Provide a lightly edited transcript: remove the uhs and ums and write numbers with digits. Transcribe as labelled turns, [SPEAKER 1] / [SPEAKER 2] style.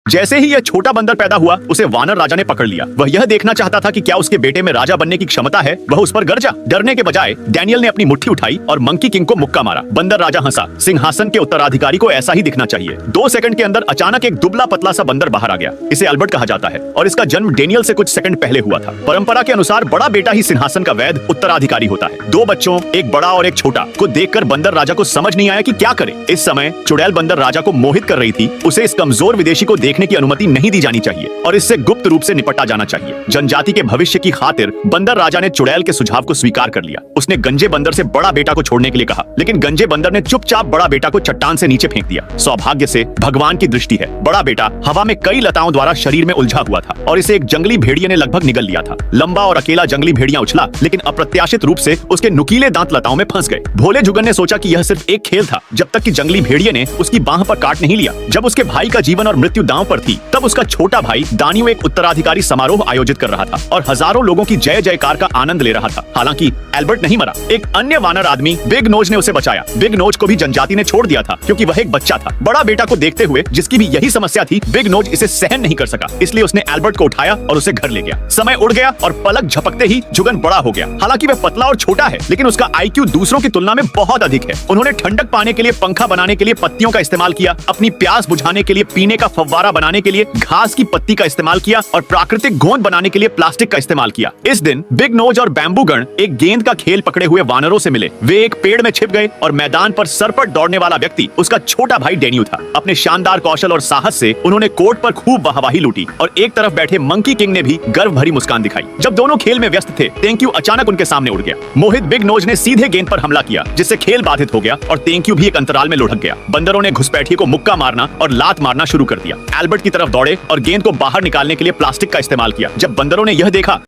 [SPEAKER 1] जैसे ही यह छोटा बंदर पैदा हुआ, उसे वानर राजा ने पकड़ लिया। वह यह देखना चाहता था कि क्या उसके बेटे में राजा बनने की क्षमता है। वह उस पर गरजा। डरने के बजाय डैनियल ने अपनी मुट्ठी उठाई और मंकी किंग को मुक्का मारा। बंदर राजा हंसा। सिंहासन के उत्तराधिकारी को ऐसा ही दिखना चाहिए। 2 सेकंड के अंदर अचानक एक दुबला पतला सा बंदर बाहर आ गया। इसे अल्बर्ट कहा जाता है और इसका जन्म डेनियल से कुछ सेकंड पहले हुआ था। परंपरा के अनुसार बड़ा बेटा ही सिंहासन का वैध उत्तराधिकारी होता है। 2 बच्चों, एक बड़ा और एक छोटा, को देखकर बंदर राजा को समझ नहीं आया कि क्या करे। इस समय चुड़ैल बंदर राजा को मोहित कर रही थी। उसे इस कमजोर विदेशी को देखने की अनुमति नहीं दी जानी चाहिए और इससे गुप्त रूप से निपटा जाना चाहिए। जनजाति के भविष्य की खातिर बंदर राजा ने चुड़ैल के सुझाव को स्वीकार कर लिया। उसने गंजे बंदर से बड़ा बेटा को छोड़ने के लिए कहा, लेकिन गंजे बंदर ने चुपचाप बड़ा बेटा को चट्टान से नीचे फेंक दिया। सौभाग्य से भगवान की दृष्टि है। बड़ा बेटा हवा में कई लताओं द्वारा शरीर में उलझा हुआ था और इसे एक जंगली भेड़िए ने लगभग निगल लिया था। लंबा और अकेला जंगली भेड़िया उछला, लेकिन अप्रत्याशित रूप से उसके नुकीले दांत लताओं में फंस गए। भोले जुगन ने सोचा कि यह सिर्फ एक खेल था, जब तक कि जंगली भेड़िए ने उसकी बाह पर काट नहीं लिया। जब उसके भाई का जीवन और मृत्यु दांव पर थी, तब उसका छोटा भाई दानियो एक उत्तराधिकारी समारोह आयोजित कर रहा था और हजारों लोगों की जय जयकार का आनंद ले रहा था। हालांकि एल्बर्ट नहीं मरा। एक अन्य वानर आदमी बिग नोज ने उसे बचाया। बिग नोज को भी जनजाति ने छोड़ दिया था क्योंकि वह एक बच्चा था। बड़ा बेटा को देखते हुए, जिसकी भी यही समस्या थी, बिग नोज इसे सहन नहीं कर सका, इसलिए उसने एल्बर्ट को उठाया और उसे घर ले गया। समय उड़ गया और पलक झपकते ही जुगन बड़ा हो गया। हालांकि वह पतला और छोटा है, लेकिन उसका IQ दूसरों की तुलना में बहुत अधिक है। उन्होंने ठंडक पाने के लिए पंखा बनाने के लिए पत्तियों का इस्तेमाल किया, अपनी प्यास बुझाने के लिए पीने का फव्वारा बनाने के लिए घास की पत्ती का इस्तेमाल किया और प्राकृतिक गोंद बनाने के लिए प्लास्टिक का इस्तेमाल किया। इस दिन बिग नोज और बैम्बू गण एक गेंद का खेल पकड़े हुए वानरों से मिले। वे एक पेड़ में छिप गए और मैदान पर सरपट दौड़ने वाला व्यक्ति उसका छोटा भाई डेन्यू था। अपने शानदार कौशल और साहस से उन्होंने कोर्ट पर खूब वाहवाही लूटी और एक तरफ बैठे मंकी किंग ने भी गर्व भरी मुस्कान दिखाई। जब दोनों खेल में व्यस्त थे, तेंक्यू अचानक उनके सामने उड़ गया। मोहित बिग नोज ने सीधे गेंद पर हमला किया, जिससे खेल बाधित हो गया और तेंक्यू भी एक अंतराल में लुढ़क गया। बंदरों ने घुसपैठिए को मुक्का मारना और लात मारना शुरू कर दिया। एल्बर्ट की तरफ दौड़े और गेंद को बाहर निकालने के लिए प्लास्टिक का इस्तेमाल किया। जब बंदरों ने यह देखा